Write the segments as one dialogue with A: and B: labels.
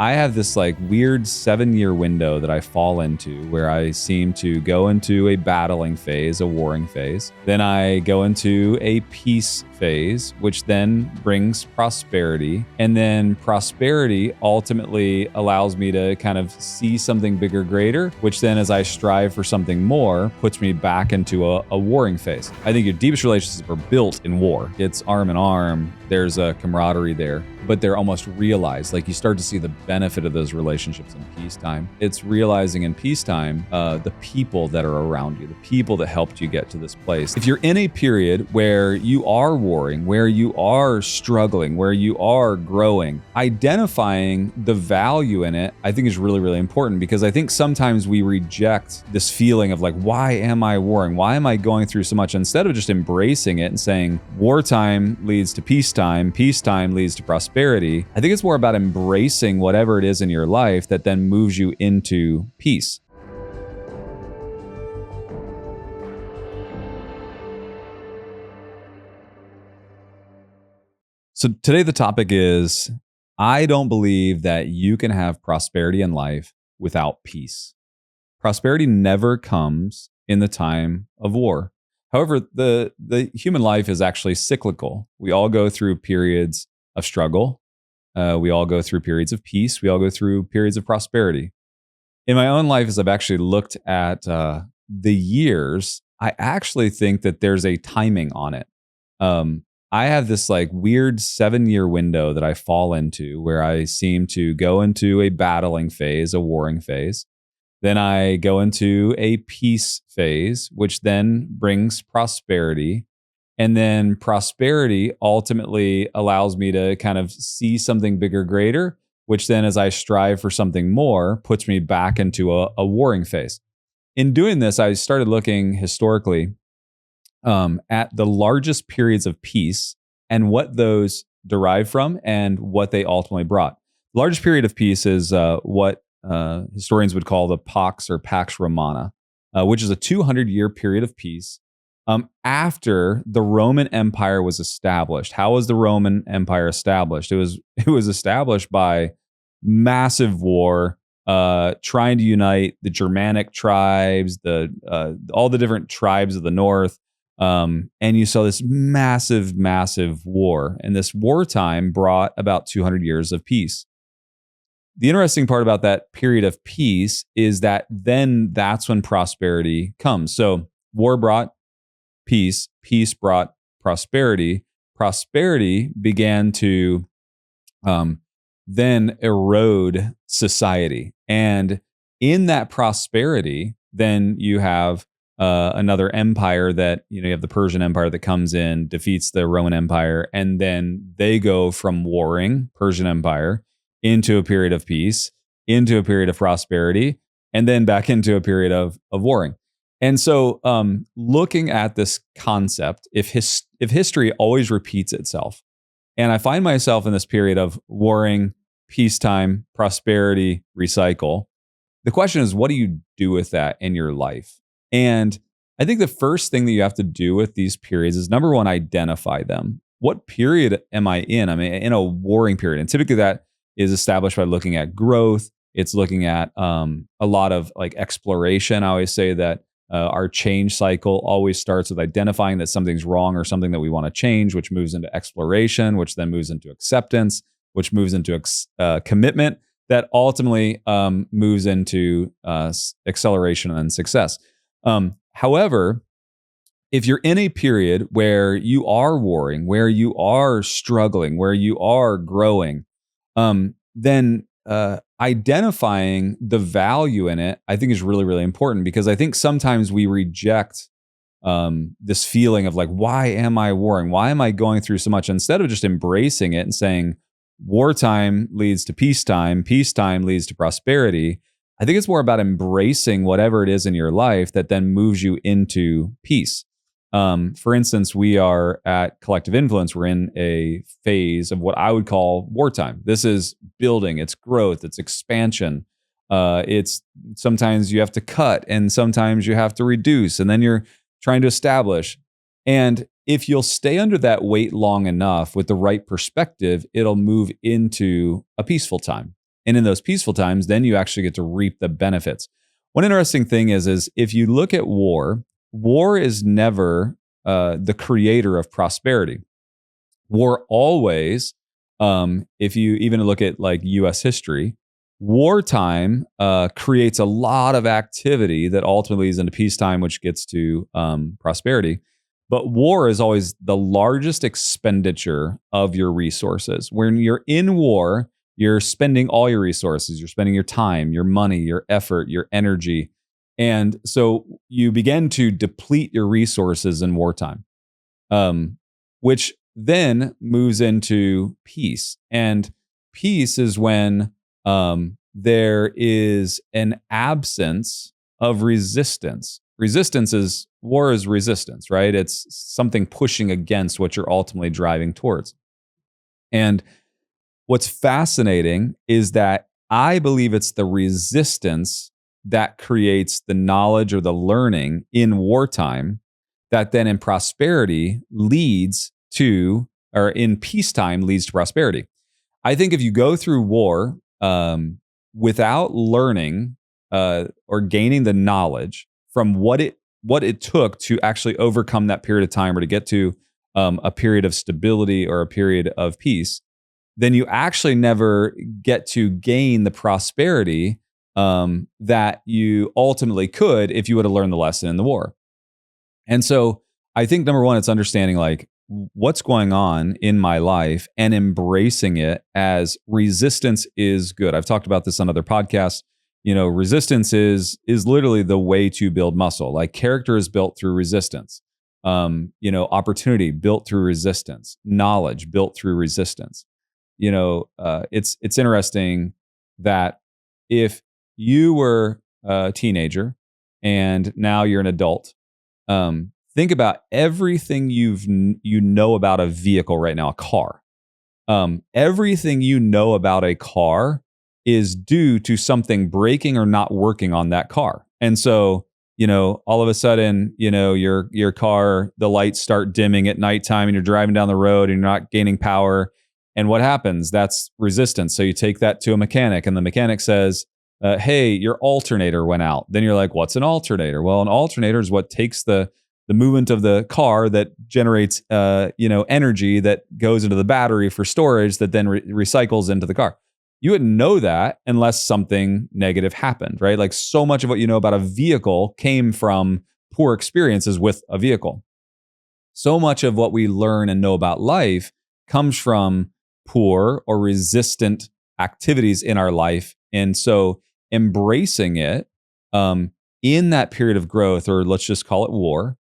A: I have this like weird 7-year window that I fall into where I seem to go into a battling phase, a warring phase. Then I go into a peace phase, which then brings prosperity. And then prosperity ultimately allows me to kind of see something bigger, greater, which then as I strive for something more, puts me back into a warring phase. I think your deepest relationships are built in war. It's arm in arm. There's a camaraderie there, but they're almost realized. Like you start to see the benefit of those relationships in peacetime. It's realizing in peacetime the people that are around you, the people that helped you get to this place. If you're in a period where you are warring, where you are struggling, where you are growing, identifying the value in it, I think is really, really important, because I think sometimes we reject this feeling of like, why am I warring? Why am I going through so much? Instead of just embracing it and saying, wartime leads to peacetime, peacetime leads to prosperity. I think it's more about embracing whatever it is in your life that then moves you into peace. So today the topic is, I don't believe that you can have prosperity in life without peace. Prosperity never comes in the time of war. However, the human life is actually cyclical. We all go through periods of struggle. We all go through periods of peace. We all go through periods of prosperity. In my own life, as I've actually looked at the years, I actually think that there's a timing on it. I have this like weird 7-year window that I fall into where I seem to go into a battling phase, a warring phase. Then I go into a peace phase, which then brings prosperity. And then prosperity ultimately allows me to kind of see something bigger, greater, which then as I strive for something more, puts me back into a warring phase. In doing this, I started looking historically at the largest periods of peace and what those derive from and what they ultimately brought. The largest period of peace is what historians would call the Pax or Pax Romana, which is a 200-year period of peace after the Roman Empire was established. How was the Roman Empire established? It was established by massive war, trying to unite the Germanic tribes, all the different tribes of the north. And you saw this massive, massive war. And this wartime brought about 200 years of peace. The interesting part about that period of peace is that then that's when prosperity comes. So war brought peace, peace brought prosperity. Prosperity began to then erode society. And in that prosperity, then you have another empire that, you have the Persian Empire that comes in, defeats the Roman Empire, and then they go from warring, Persian Empire, into a period of peace, into a period of prosperity, and then back into a period of warring. And so looking at this concept, if history always repeats itself, and I find myself in this period of warring, peacetime, prosperity, recycle, the question is, what do you do with that in your life? And I think the first thing that you have to do with these periods is, number one, identify them. What period am I in? I'm in a warring period. And typically that is established by looking at growth. It's looking at a lot of like exploration. I always say that our change cycle always starts with identifying that something's wrong or something that we want to change, which moves into exploration, which then moves into acceptance, which moves into commitment, that ultimately moves into acceleration and success. However, if you're in a period where you are warring, where you are struggling, where you are growing, then identifying the value in it, I think is really, really important, because I think sometimes we reject this feeling of like, why am I warring? Why am I going through so much? Instead of just embracing it and saying, wartime leads to peacetime, peacetime leads to prosperity. I think it's more about embracing whatever it is in your life that then moves you into peace. For instance, we are at Collective Influence. We're in a phase of what I would call wartime. This is building, it's growth, it's expansion. It's sometimes you have to cut and sometimes you have to reduce, and then you're trying to establish. And if you'll stay under that weight long enough with the right perspective, it'll move into a peaceful time. And in those peaceful times, then you actually get to reap the benefits. One interesting thing is if you look at war, war is never the creator of prosperity. War always, if you even look at like US history, wartime creates a lot of activity that ultimately leads into peacetime, which gets to prosperity. But war is always the largest expenditure of your resources. When you're in war, you're spending all your resources. You're spending your time, your money, your effort, your energy. And so you begin to deplete your resources in wartime, which then moves into peace. And peace is when there is an absence of resistance. Resistance is war is resistance, right? It's something pushing against what you're ultimately driving towards. And what's fascinating is that I believe it's the resistance that creates the knowledge or the learning in wartime that then in prosperity leads to, or in peacetime leads to prosperity. I think if you go through war without learning or gaining the knowledge from what it took to actually overcome that period of time or to get to a period of stability or a period of peace, then you actually never get to gain the prosperity that you ultimately could if you would have learned the lesson in the war. And so I think number one, it's understanding like what's going on in my life and embracing it as resistance is good. I've talked about this on other podcasts. Resistance is literally the way to build muscle. Like character is built through resistance. Opportunity built through resistance. Knowledge built through resistance. It's interesting that if you were a teenager and now you're an adult, think about everything you know about a vehicle right now, a car. Everything you know about a car is due to something breaking or not working on that car. And so, all of a sudden, your car, the lights start dimming at nighttime and you're driving down the road and you're not gaining power. And what happens? That's resistance. So you take that to a mechanic and the mechanic says, hey, your alternator went out. Then you're like, what's an alternator? Well, an alternator is what takes the movement of the car that generates energy that goes into the battery for storage that then recycles into the car. You wouldn't know that unless something negative happened, right? Like so much of what you know about a vehicle came from poor experiences with a vehicle. So much of what we learn and know about life comes from poor or resistant activities in our life. And so embracing it in that period of growth, or let's just call it war,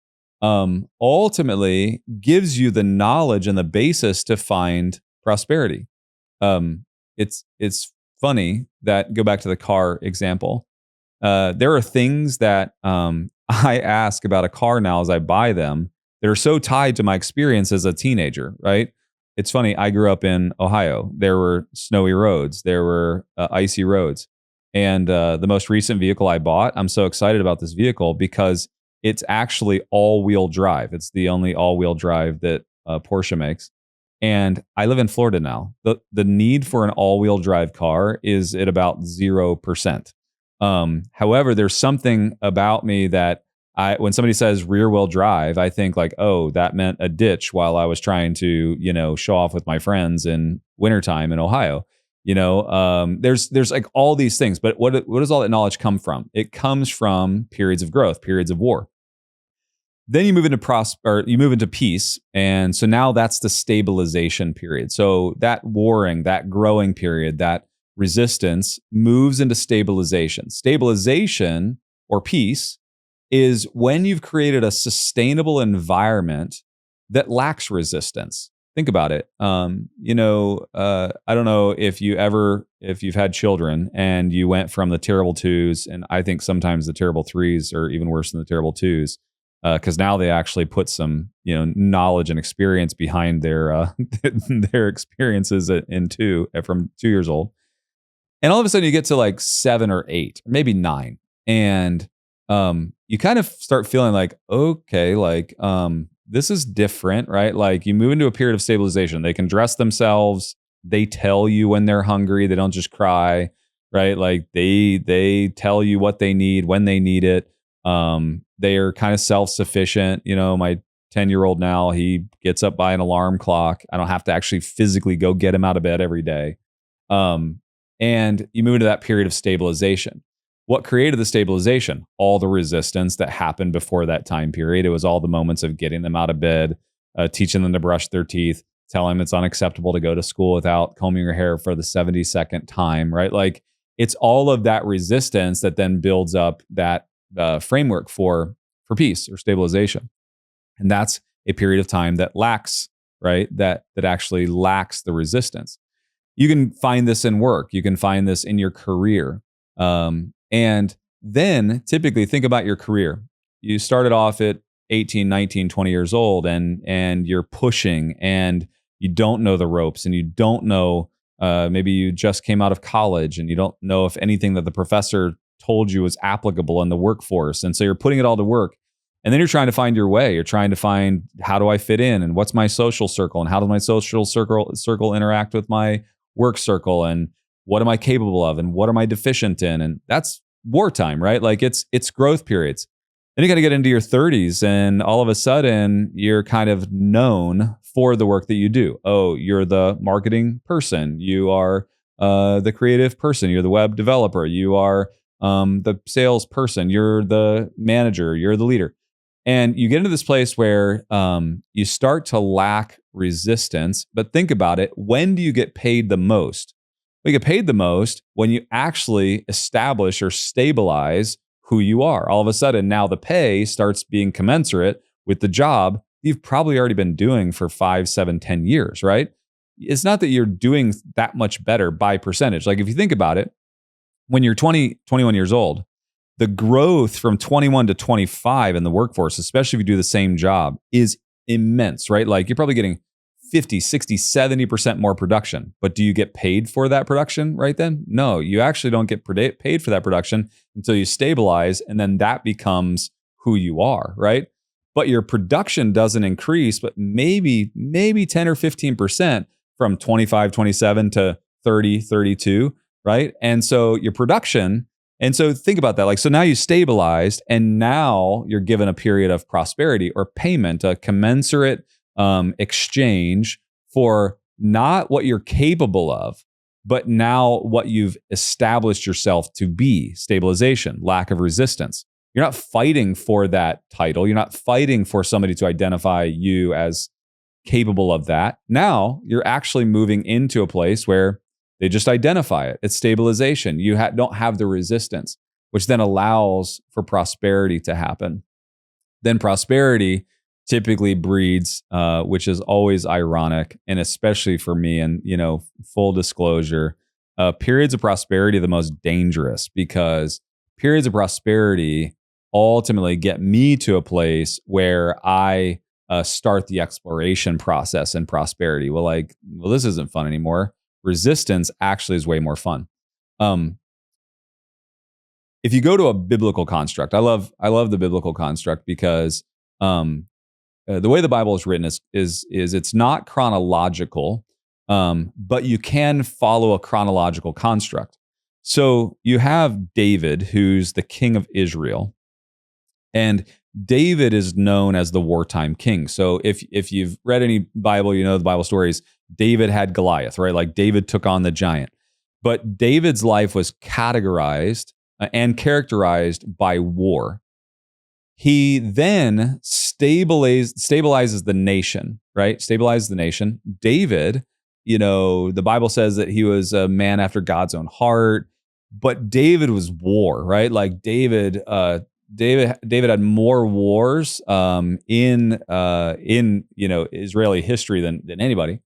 A: ultimately gives you the knowledge and the basis to find prosperity. It's funny that, go back to the car example. There are things that I ask about a car now as I buy them that are so tied to my experience as a teenager, right? It's funny, I grew up in Ohio. There were snowy roads. There were icy roads. And the most recent vehicle I bought, I'm so excited about this vehicle because it's actually all-wheel drive. It's the only all-wheel drive that Porsche makes. And I live in Florida now. The need for an all-wheel drive car is at about 0%. However, there's something about me that when somebody says rear-wheel drive, I think like, oh, that meant a ditch while I was trying to, show off with my friends in wintertime in Ohio. There's like all these things, but what does all that knowledge come from? It comes from periods of growth, periods of war. Then you move into peace, and so now that's the stabilization period. So that warring, that growing period, that resistance moves into stabilization. Stabilization or peace is when you've created a sustainable environment that lacks resistance. Think about it. I don't know if you've had children and you went from the terrible twos, and I think sometimes the terrible threes are even worse than the terrible twos, because now they actually put some knowledge and experience behind their their experiences from 2 years old, and all of a sudden you get to like 7 or 8, or maybe 9, and you kind of start feeling like, okay, like this is different, right? Like you move into a period of stabilization. They can dress themselves. They tell you when they're hungry. They don't just cry, right? Like they tell you what they need when they need it. They are kind of self-sufficient. My 10-year-old now, he gets up by an alarm clock. I don't have to actually physically go get him out of bed every day. And you move into that period of stabilization. What created the stabilization? All the resistance that happened before that time period. It was all the moments of getting them out of bed, teaching them to brush their teeth, telling them it's unacceptable to go to school without combing your hair for the 72nd time, right? Like it's all of that resistance that then builds up that framework for peace or stabilization. And that's a period of time that lacks, right? That actually lacks the resistance. You can find this in work. You can find this in your career. And then typically think about your career. You started off at 18, 19, 20 years old and you're pushing and you don't know the ropes and you don't know, maybe you just came out of college and you don't know if anything that the professor told you was applicable in the workforce. And so you're putting it all to work. And then you're trying to find your way. You're trying to find, how do I fit in, and what's my social circle, and how does my social circle interact with my work circle, and what am I capable of, and what am I deficient in? And that's wartime, right? Like it's growth periods. Then you got to get into your 30s, and all of a sudden you're kind of known for the work that you do. Oh, you're the marketing person. You are the creative person. You're the web developer. You are the sales person. You're the manager. You're the leader. And you get into this place where you start to lack resistance. But think about it. When do you get paid the most? We get paid the most when you actually establish or stabilize who you are. All of a sudden, now the pay starts being commensurate with the job you've probably already been doing for 5, 7, 10 years, right? It's not that you're doing that much better by percentage. Like if you think about it, when you're 20, 21 years old, the growth from 21 to 25 in the workforce, especially if you do the same job, is immense, right? Like you're probably getting 50, 60, 70% more production. But do you get paid for that production right then? No, you actually don't get paid for that production until you stabilize, and then that becomes who you are, right? But your production doesn't increase, but maybe 10 or 15% from 25, 27 to 30, 32, right? And so your production, and so think about that. Like, so now you stabilized, and now you're given a period of prosperity or payment, a commensurate exchange for not what you're capable of, but now what you've established yourself to be. Stabilization, lack of resistance. You're not fighting for that title. You're not fighting for somebody to identify you as capable of that. Now you're actually moving into a place where they just identify it. It's stabilization. You don't have the resistance, which then allows for prosperity to happen. Then prosperity typically breeds, which is always ironic, and especially for me, and full disclosure, periods of prosperity are the most dangerous, because periods of prosperity ultimately get me to a place where I start the exploration process in prosperity. Well, this isn't fun anymore. Resistance actually is way more fun. If you go to a biblical construct, I love the biblical construct, because the way the Bible is written is it's not chronological, but you can follow a chronological construct. So you have David, who's the king of Israel, and David is known as the wartime king. So if you've read any Bible, the Bible stories, David had Goliath, right? Like David took on the giant. But David's life was categorized and characterized by war. He then stabilizes the nation, right? Stabilizes the nation. David, the Bible says that he was a man after God's own heart, but David was war, right? Like David had more wars in Israeli history than anybody,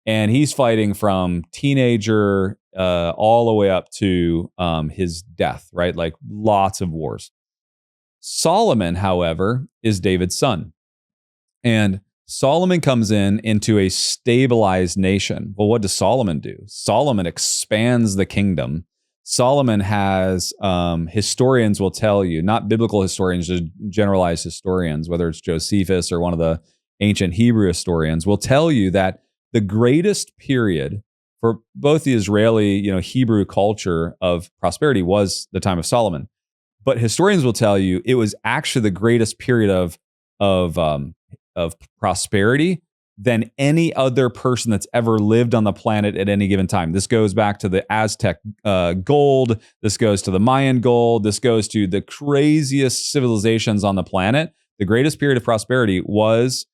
A: and he's fighting from teenager all the way up to his death, right? Like lots of wars. Solomon, however, is David's son, and Solomon comes into a stabilized nation. Well, what does Solomon do? Solomon expands the kingdom. Solomon has, historians will tell you, not biblical historians, just generalized historians, whether it's Josephus or one of the ancient Hebrew historians, will tell you that the greatest period for both the Israeli, Hebrew culture of prosperity was the time of Solomon. But historians will tell you it was actually the greatest period of prosperity than any other person that's ever lived on the planet at any given time. This goes back to the Aztec gold. This goes to the Mayan gold. This goes to the craziest civilizations on the planet. The greatest period of prosperity was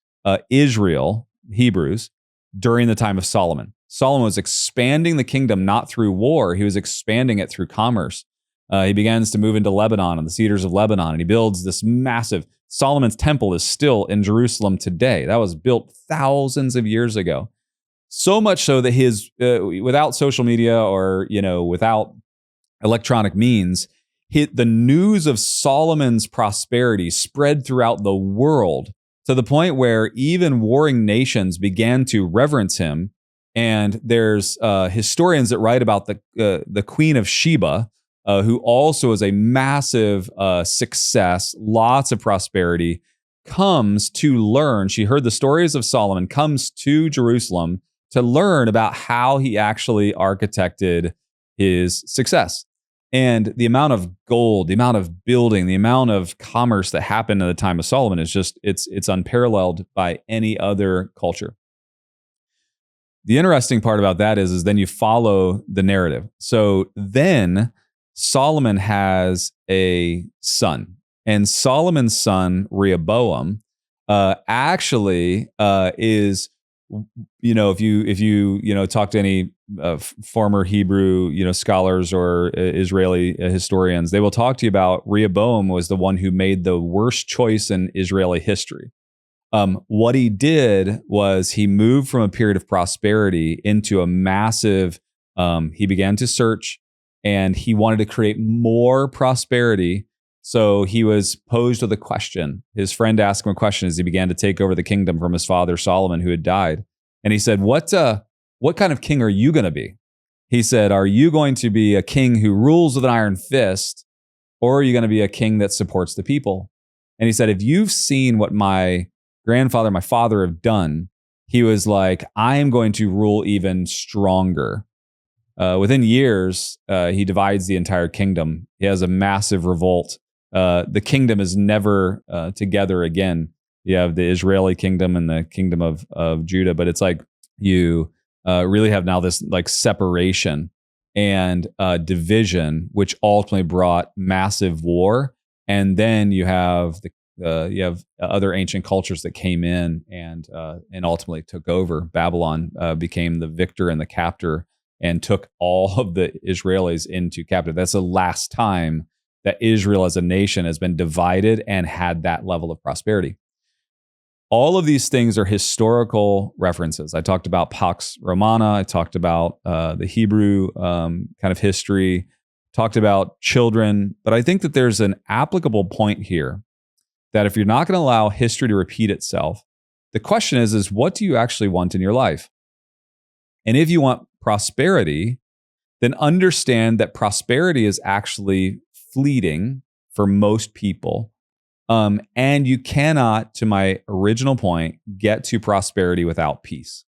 A: Israel, Hebrews, during the time of Solomon. Solomon was expanding the kingdom not through war. He was expanding it through commerce. He begins to move into Lebanon and the cedars of Lebanon, and he builds this massive. Solomon's temple is still in Jerusalem today. That was built thousands of years ago. So much so that his, without social media or without electronic means, the news of Solomon's prosperity spread throughout the world to the point where even warring nations began to reverence him. And there's historians that write about the Queen of Sheba, who also is a massive success, lots of prosperity, comes to learn. She heard the stories of Solomon, comes to Jerusalem to learn about how he actually architected his success. And the amount of gold, the amount of building, the amount of commerce that happened at the time of Solomon is just, it's unparalleled by any other culture. The interesting part about that is then you follow the narrative. So then Solomon has a son, and Solomon's son, Rehoboam, actually is, if you talk to any former Hebrew, scholars or Israeli historians, they will talk to you about Rehoboam was the one who made the worst choice in Israeli history. What he did was he moved from a period of prosperity into a massive, he began to search, and he wanted to create more prosperity. So he was posed with a question. His friend asked him a question as he began to take over the kingdom from his father Solomon, who had died. And he said, what kind of king are you going to be? He said, are you going to be a king who rules with an iron fist, or are you going to be a king that supports the people? And he said, if you've seen what my grandfather, my father have done, he was like, I am going to rule even stronger. Within years, he divides the entire kingdom. He has a massive revolt. The kingdom is never together again. You have the Israeli kingdom and the kingdom of Judah, but it's like you really have now this like separation and division, which ultimately brought massive war. And then you have other ancient cultures that came in and ultimately took over. Babylon became the victor and the captor, and took all of the Israelis into captive. That's the last time that Israel as a nation has been divided and had that level of prosperity. All of these things are historical references. I talked about Pax Romana. I talked about the Hebrew kind of history, talked about children. But I think that there's an applicable point here that if you're not going to allow history to repeat itself, the question is what do you actually want in your life? And if you want prosperity, then understand that prosperity is actually fleeting for most people. And you cannot, to my original point, get to prosperity without peace.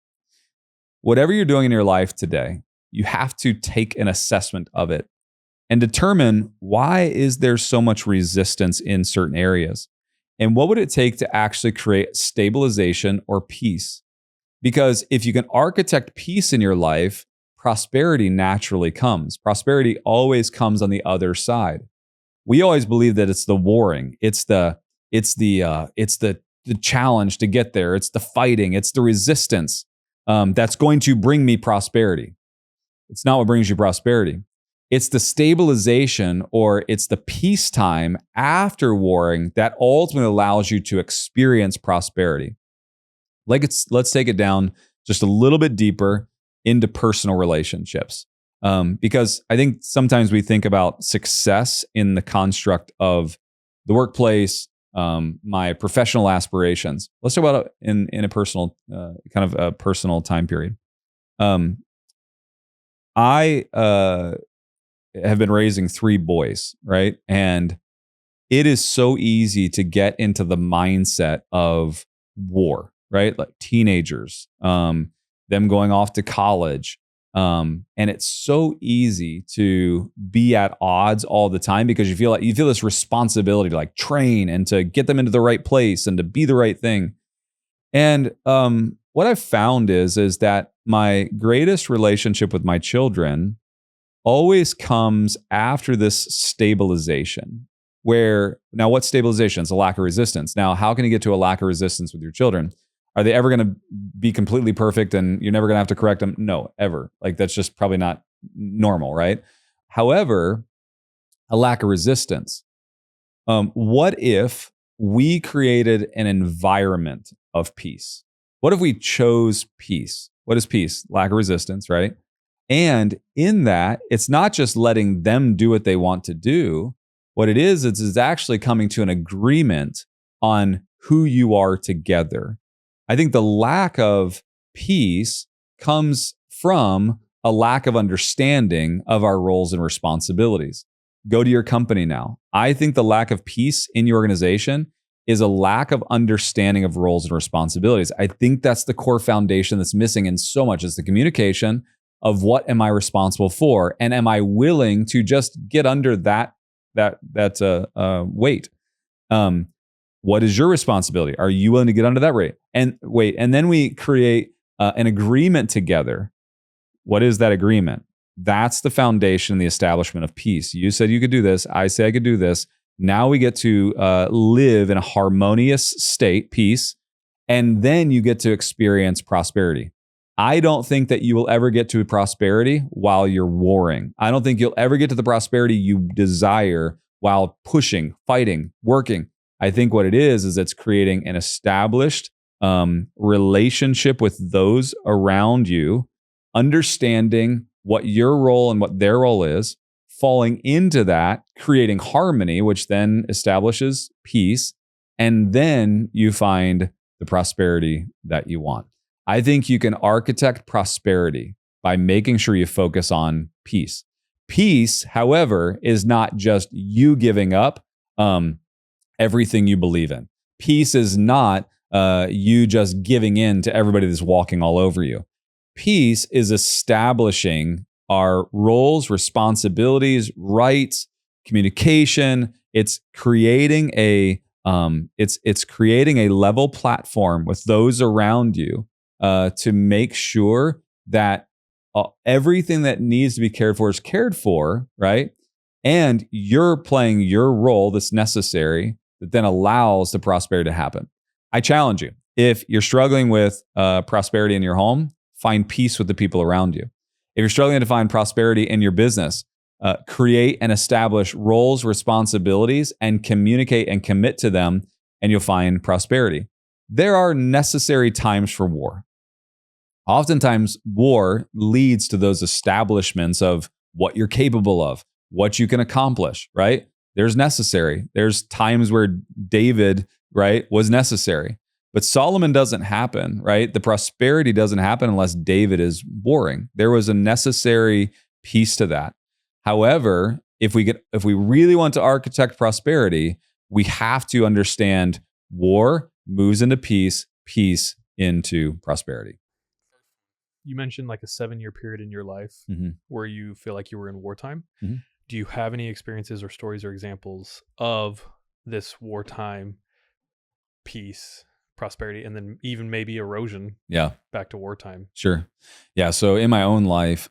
A: Whatever you're doing in your life today, you have to take an assessment of it and determine why is there so much resistance in certain areas? And what would it take to actually create stabilization or peace? Because if you can architect peace in your life, prosperity naturally comes. Prosperity always comes on the other side. We always believe that it's the warring, it's the challenge to get there, it's the fighting, it's the resistance that's going to bring me prosperity. It's not what brings you prosperity. It's the stabilization, or it's the peacetime after warring that ultimately allows you to experience prosperity. Let's take it down just a little bit deeper into personal relationships. Because I think sometimes we think about success in the construct of the workplace, my professional aspirations. Let's talk about it in a personal, kind of a personal time period. I have been raising 3 boys, right? And it is so easy to get into the mindset of war, right? Like teenagers, them going off to college, And it's so easy to be at odds all the time because you feel this responsibility to like train and to get them into the right place and to be the right thing. And what I've found is that my greatest relationship with my children always comes after this stabilization. Where now, what's stabilization? It's a lack of resistance. Now, how can you get to a lack of resistance with your children? Are they ever going to be completely perfect and you're never going to have to correct them? No, ever. Like that's just probably not normal, right? However, a lack of resistance. What if we created an environment of peace? What if we chose peace? What is peace? Lack of resistance, right? And in that, it's not just letting them do what they want to do. What it is, it's actually coming to an agreement on who you are together. I think the lack of peace comes from a lack of understanding of our roles and responsibilities. Go to your company now. I think the lack of peace in your organization is a lack of understanding of roles and responsibilities. I think that's the core foundation that's missing in so much is the communication of what am I responsible for, and am I willing to just get under that weight? What is your responsibility? Are you willing to get under that weight? And then we create an agreement together. What is that agreement? That's the foundation, the establishment of peace. You said you could do this. I say I could do this. Now we get to live in a harmonious state, peace, and then you get to experience prosperity. I don't think that you will ever get to prosperity while you're warring. I don't think you'll ever get to the prosperity you desire while pushing, fighting, working. I think what it is it's creating an established relationship with those around you, understanding what your role and what their role is, falling into that, creating harmony, which then establishes peace, and then you find the prosperity that you want. I think you can architect prosperity by making sure you focus on peace. Peace, however, is not just you giving up everything you believe in. Peace is not you just giving in to everybody that's walking all over you. Peace is establishing our roles, responsibilities, rights, communication. It's creating a creating a level platform with those around you to make sure that everything that needs to be cared for is cared for, right? And you're playing your role that's necessary that then allows the prosperity to happen. I challenge you. If you're struggling with prosperity in your home, find peace with the people around you. If you're struggling to find prosperity in your business, create and establish roles, responsibilities, and communicate and commit to them, and you'll find prosperity. There are necessary times for war. Oftentimes, war leads to those establishments of what you're capable of, what you can accomplish, right? There's times where David, right, was necessary. But Solomon doesn't happen, right? The prosperity doesn't happen unless David is warring. There was a necessary piece to that. However, if we really want to architect prosperity, we have to understand war moves into peace, peace into prosperity.
B: You mentioned like a 7-year period in your life where you feel like you were in wartime. Mm-hmm. Do you have any experiences or stories or examples of this wartime peace, prosperity, and then even maybe erosion back to wartime?
A: Sure. Yeah. So in my own life,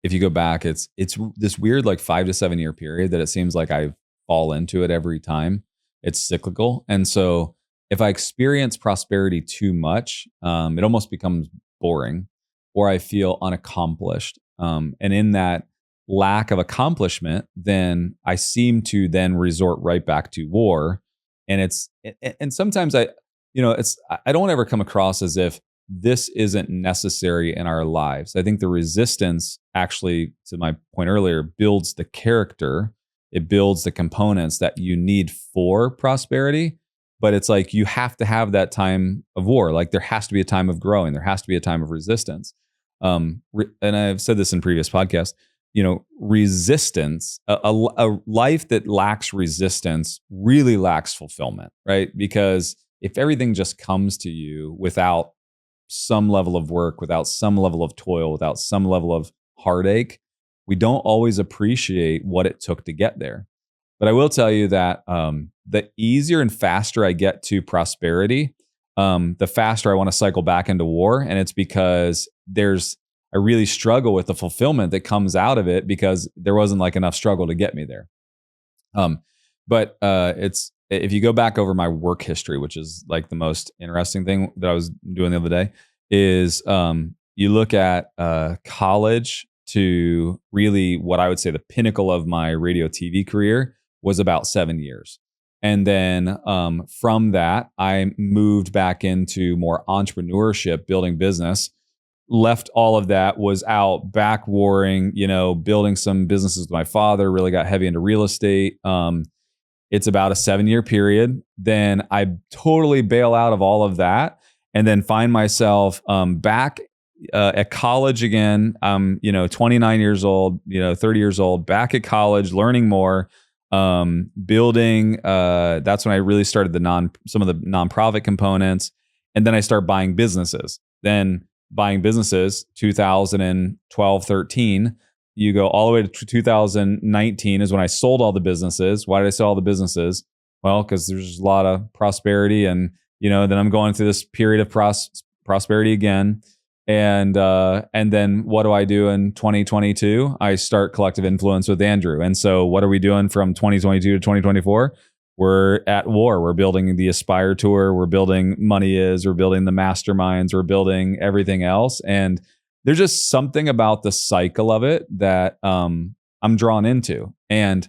A: if you go back, it's this weird like 5 to 7 year period that it seems like I fall into it every time. It's cyclical. And so if I experience prosperity too much, it almost becomes boring or I feel unaccomplished. And in that lack of accomplishment, then I seem to then resort right back to war. And sometimes I don't want to ever come across as if this isn't necessary in our lives. I think the resistance actually, to my point earlier, builds the character. It builds the components that you need for prosperity. But it's like you have to have that time of war. Like there has to be a time of growing. There has to be a time of resistance. And I've said this in previous podcasts. Resistance, a life that lacks resistance really lacks fulfillment, right? Because if everything just comes to you without some level of work, without some level of toil, without some level of heartache, we don't always appreciate what it took to get there. But I will tell you that the easier and faster I get to prosperity, the faster I want to cycle back into war. And it's because I really struggle with the fulfillment that comes out of it, because there wasn't like enough struggle to get me there. But it's, if you go back over my work history, which is like the most interesting thing that I was doing the other day, is you look at college to really what I would say the pinnacle of my radio TV career was about 7 years. And then from that, I moved back into more entrepreneurship, building business. Left all of that, was out back warring, building some businesses with my father, really got heavy into real estate. It's about a 7-year period. Then I totally bail out of all of that and then find myself back at college again. 29 years old, 30 years old, back at college, learning more, building. That's when I really started some of the nonprofit components. And then I start buying businesses. Then buying businesses, 2012, 13, you go all the way to 2019 is when I sold all the businesses. Why did I sell all the businesses? Well, because there's a lot of prosperity, and then I'm going through this period of prosperity again. And then what do I do in 2022? I start Collective Influence with Andrew. And so what are we doing from 2022 to 2024? We're at war. We're building the Aspire Tour. We're building Money Is. We're building the masterminds. We're building everything else. And there's just something about the cycle of it that I'm drawn into. And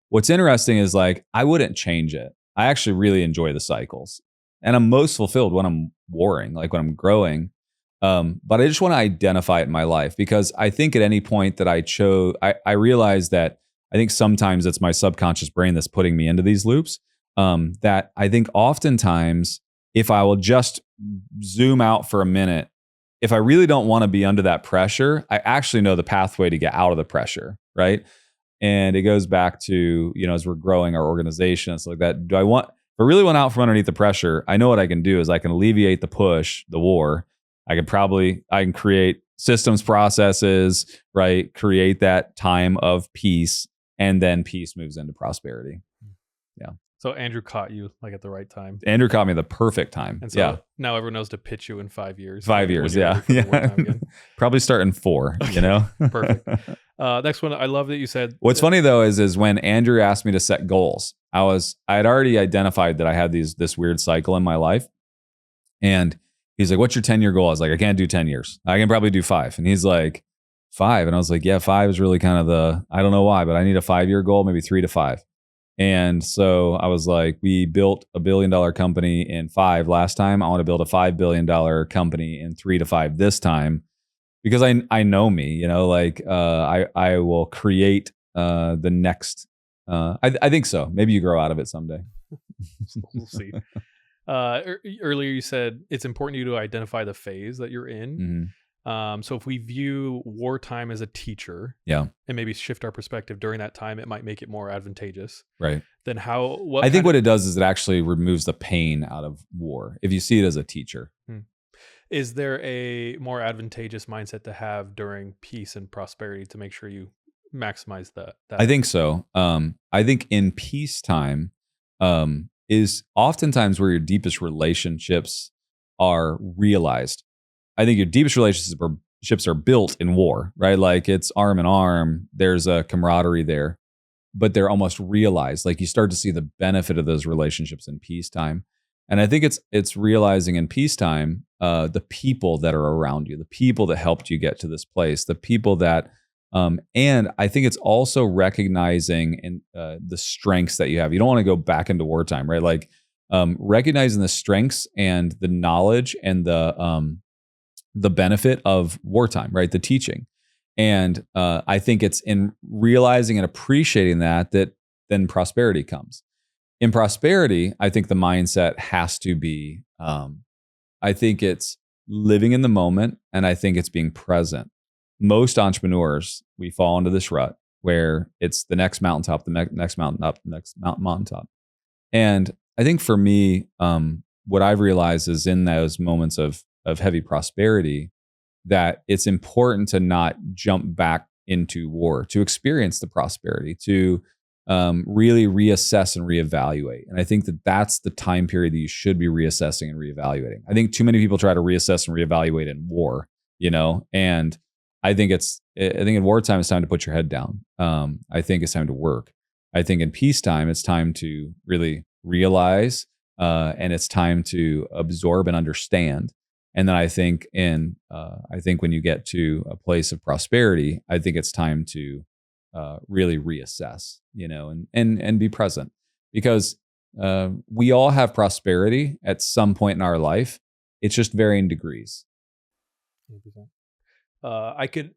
A: what's interesting is like, I wouldn't change it. I actually really enjoy the cycles. And I'm most fulfilled when I'm warring, like when I'm growing. But I just want to identify it in my life, because I think at any point that I realize that I think sometimes it's my subconscious brain that's putting me into these loops. That I think oftentimes, if I will just zoom out for a minute, if I really don't want to be under that pressure, I actually know the pathway to get out of the pressure, right? And it goes back to, as we're growing our organization, it's like that. If I really want out from underneath the pressure, I know what I can do is I can alleviate the push, the war. I can create systems, processes, right? Create that time of peace, and then peace moves into prosperity. Yeah.
B: So Andrew caught you like at the right time.
A: Andrew caught me the perfect time.
B: And so now everyone knows to pitch you in 5 years.
A: 5 years, yeah. Probably start in 4,
B: Perfect. Next one, I love that you said.
A: What's funny though is when Andrew asked me to set goals, I had already identified that I had this weird cycle in my life. And he's like, what's your 10-year goal? I was like, I can't do 10 years. I can probably do 5. And he's like, 5. And I was like, yeah, 5 is really kind of I don't know why, but I need a 5-year goal, maybe 3 to 5. And so I was like, we built $1 billion company in 5 last time. I want to build a $5 billion company in 3 to 5 this time, because I know me, I will create the next. I think so. Maybe you grow out of it someday.
B: We'll see. Earlier you said it's important to you to identify the phase that you're in.
A: Mm-hmm.
B: So if we view wartime as a teacher, and maybe shift our perspective during that time, it might make it more advantageous.
A: Right.
B: Then
A: I think what it does is it actually removes the pain out of war, if you see it as a teacher.
B: Is there a more advantageous mindset to have during peace and prosperity to make sure you maximize that?
A: I think so. I think in peacetime is oftentimes where your deepest relationships are realized. I think your deepest relationships are built in war, right? Like it's arm in arm. There's a camaraderie there, but they're almost realized. Like you start to see the benefit of those relationships in peacetime. And I think it's realizing in peacetime, the people that are around you, the people that helped you get to this place, the people that, and I think it's also recognizing the strengths that you have. You don't want to go back into wartime, right? Like recognizing the strengths and the knowledge and the benefit of wartime, right? The teaching. And I think it's in realizing and appreciating that then prosperity comes. In prosperity, I think the mindset has to be, I think it's living in the moment, and I think it's being present. Most entrepreneurs, we fall into this rut where it's the next mountaintop, the next mountain up, the next mountaintop. And I think for me, what I've realized is in those moments of of heavy prosperity, that it's important to not jump back into war, to experience the prosperity, to really reassess and reevaluate. And I think that that's the time period that you should be reassessing and reevaluating. I think too many people try to reassess and reevaluate in war, and I think in wartime it's time to put your head down. I think it's time to work. I think in peacetime it's time to really realize, and it's time to absorb and understand. And then I think when you get to a place of prosperity, I think it's time to really reassess, and be present, because we all have prosperity at some point in our life. It's just varying degrees.
B: 100%. I could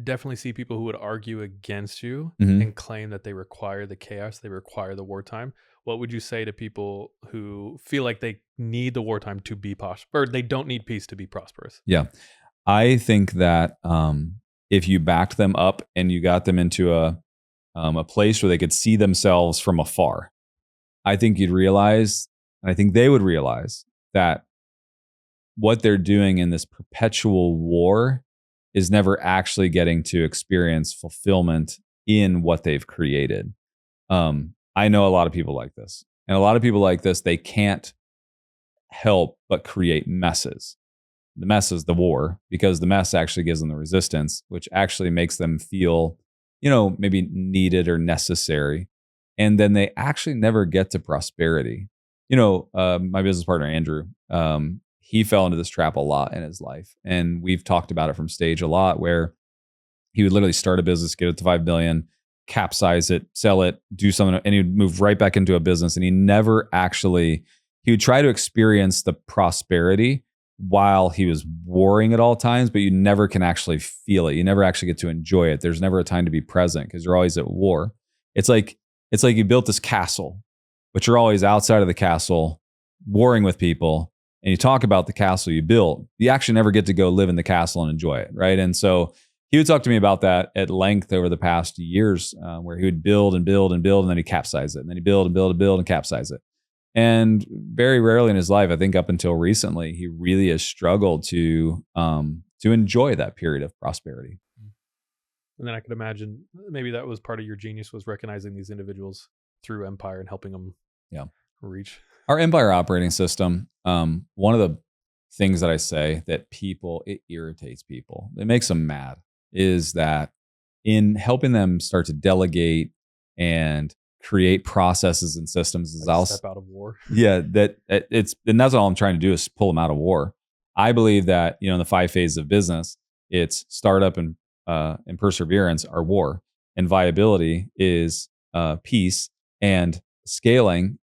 B: definitely see people who would argue against you
A: Mhm.
B: and claim that they require the chaos, they require the wartime. What would you say to people who feel like they need the wartime to be prosperous, or they don't need peace to be prosperous?
A: Yeah. I think that if you backed them up and you got them into a place where they could see themselves from afar, I think you'd realize, and I think they would realize, that what they're doing in this perpetual war is never actually getting to experience fulfillment in what they've created. I know a lot of people like this, and a lot of people like this, they can't help but create messes. The mess is the war, because the mess actually gives them the resistance, which actually makes them feel, maybe needed or necessary. And then they actually never get to prosperity. My business partner, Andrew, he fell into this trap a lot in his life. And we've talked about it from stage a lot, where he would literally start a business, get it to 5 billion, capsize it, sell it, do something, and he'd move right back into a business. And he would try to experience the prosperity while he was warring at all times, but you never can actually feel it. You never actually get to enjoy it. There's never a time to be present because you're always at war. It's like you built this castle, but you're always outside of the castle, warring with people, and you talk about the castle you built. You actually never get to go live in the castle and enjoy it, right? And so he would talk to me about that at length over the past years, where he would build and build and build, and then he'd capsize it, and then he'd build and build and build and capsize it. And very rarely in his life, I think up until recently, he really has struggled to enjoy that period of prosperity.
B: And then I could imagine maybe that was part of your genius, was recognizing these individuals through Empire and helping them reach.
A: Our Empire operating system, one of the things that I say that it irritates people, it makes them mad, is that in helping them start to delegate and create processes and systems,
B: Step out of war.
A: Yeah, and that's all I'm trying to do, is pull them out of war. I believe that, in the 5 phases of business, it's startup and perseverance are war, and viability is peace, and scaling.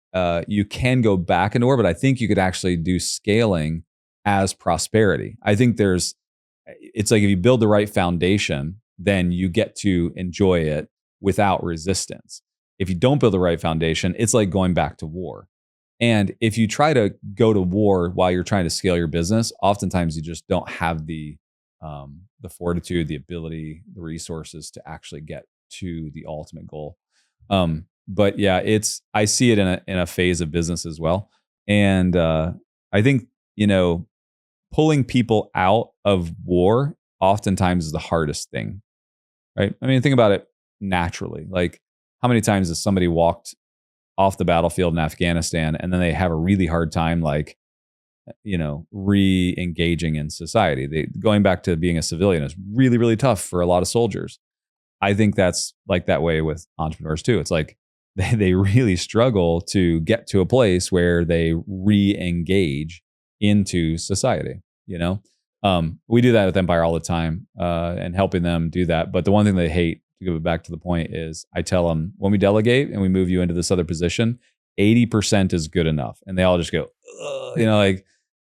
A: You can go back into war, but I think you could actually do scaling as prosperity. I think it's like if you build the right foundation, then you get to enjoy it without resistance. If you don't build the right foundation, it's like going back to war. And if you try to go to war while you're trying to scale your business, oftentimes you just don't have the fortitude, the ability, the resources to actually get to the ultimate goal. But yeah, I see it in a phase of business as well. And I think, pulling people out of war oftentimes is the hardest thing, right? I mean, think about it naturally. Like, how many times has somebody walked off the battlefield in Afghanistan and then they have a really hard time, re-engaging in society? Going back to being a civilian is really, really tough for a lot of soldiers. I think that's like that way with entrepreneurs too. It's like they really struggle to get to a place where they re-engage into society. We do that with Empire all the time, and helping them do that. But the one thing they hate, to go back to the point, is I tell them, when we delegate and we move you into this other position, 80% is good enough. And they all just go,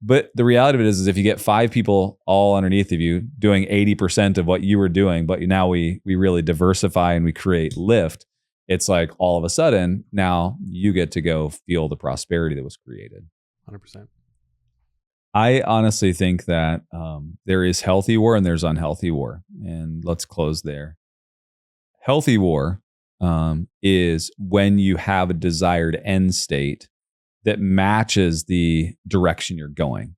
A: but the reality of it is if you get 5 people all underneath of you doing 80% of what you were doing, but now we really diversify and we create lift, it's like all of a sudden now you get to go feel the prosperity that was created.
B: 100%.
A: I honestly think that there is healthy war and there's unhealthy war. And let's close there. Healthy war is when you have a desired end state that matches the direction you're going.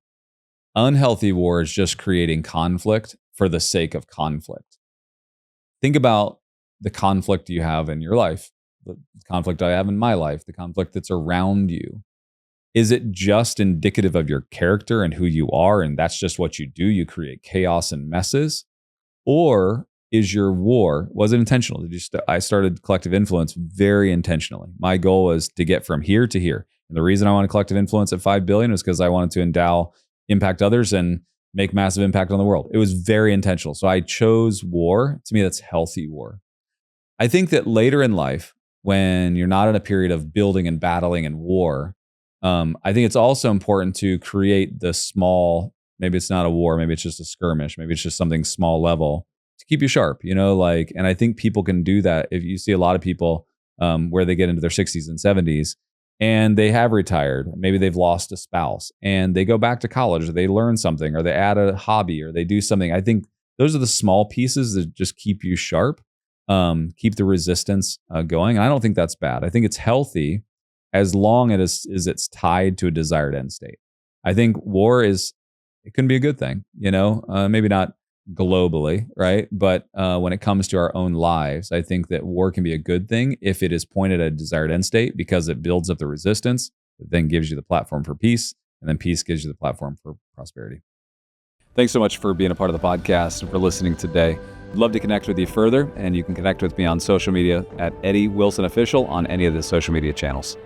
A: Unhealthy war is just creating conflict for the sake of conflict. Think about the conflict you have in your life, the conflict I have in my life, the conflict that's around you. Is it just indicative of your character and who you are, and that's just what you do? You create chaos and messes? Or is your war, was it intentional? I started Collective Influence very intentionally. My goal was to get from here to here. And the reason I wanted Collective Influence at 5 billion was because I wanted to impact others and make massive impact on the world. It was very intentional. So I chose war. To me, that's healthy war. I think that later in life, when you're not in a period of building and battling and war, I think it's also important to create the small, maybe it's not a war, maybe it's just a skirmish, maybe it's just something small level to keep you sharp, and I think people can do that. If you see a lot of people where they get into their 60s and 70s and they have retired, maybe they've lost a spouse and they go back to college or they learn something or they add a hobby or they do something. I think those are the small pieces that just keep you sharp, keep the resistance going. And I don't think that's bad. I think it's healthy as long as it's tied to a desired end state. I think war it can be a good thing, maybe not globally, right? But when it comes to our own lives, I think that war can be a good thing if it is pointed at a desired end state because it builds up the resistance, it then gives you the platform for peace, and then peace gives you the platform for prosperity. Thanks so much for being a part of the podcast and for listening today. I'd love to connect with you further, and you can connect with me on social media at Eddie Wilson Official on any of the social media channels.